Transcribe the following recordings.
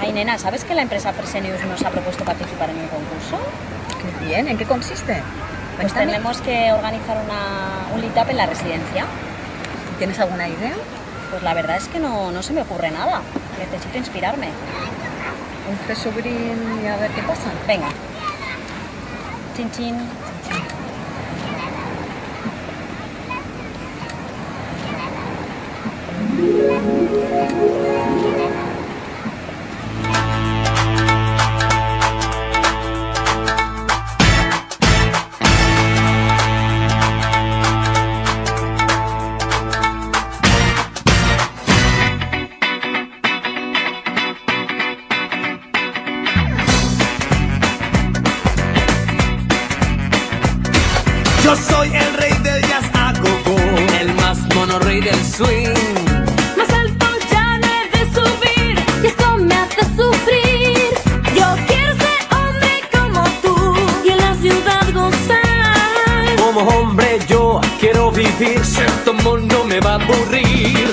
Ay, nena, ¿sabes que la empresa Fresenius nos ha propuesto participar en un concurso? Qué bien, ¿en qué consiste? Pues Cuéntame. tenemos que organizar un meetup en la residencia. ¿Tienes alguna idea? Pues la verdad es que no se me ocurre nada. Necesito inspirarme. Un queso green y a ver qué pasa. Venga. Chin, chin. Yo soy el rey del jazz a go-go, el más mono rey del swing. Más alto ya no he de subir y esto me hace sufrir. Yo quiero ser hombre como tú y en la ciudad gozar. Como hombre yo quiero vivir, ser como no me va a aburrir.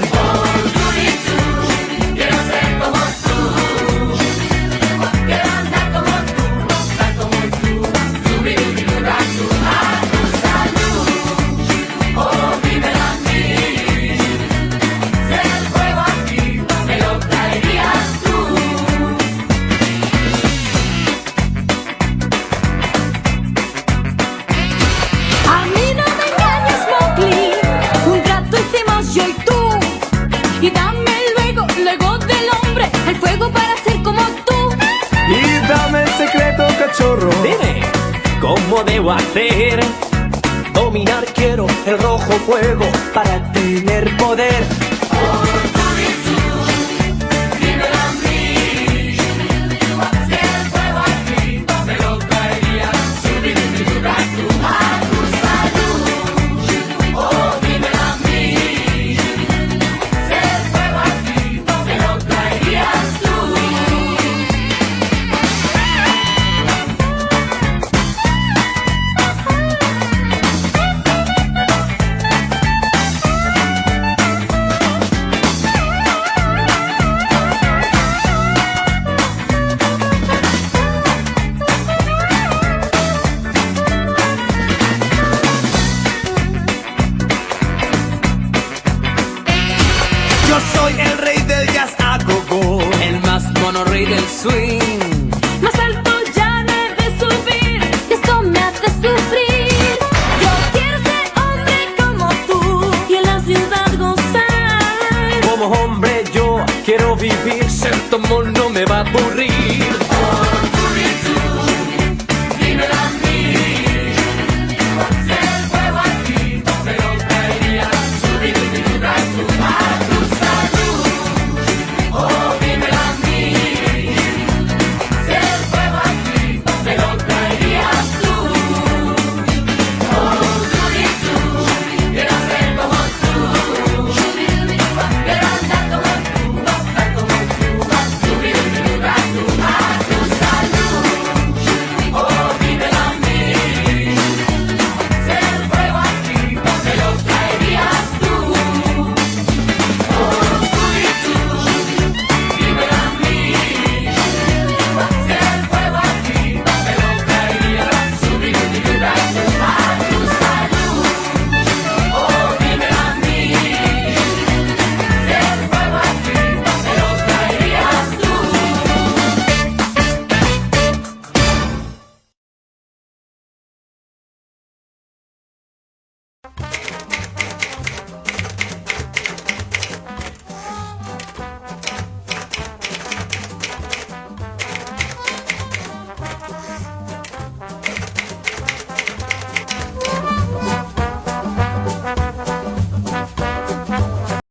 A mí no me engañes, Mowgli. Un trato hicimos yo y tú. Y dame luego del hombre el fuego para ser como tú. y dame el secreto, cachorro. Dime, ¿cómo debo hacer? Dominar quiero el rojo fuego para tener poder. Yo soy el rey del jazz a go-go, El más mono rey del swing. Más alto ya no he de subir y esto me hace sufrir. Yo quiero ser hombre como tú y en la ciudad gozar. Como hombre yo quiero vivir, ser como no me va a aburrir.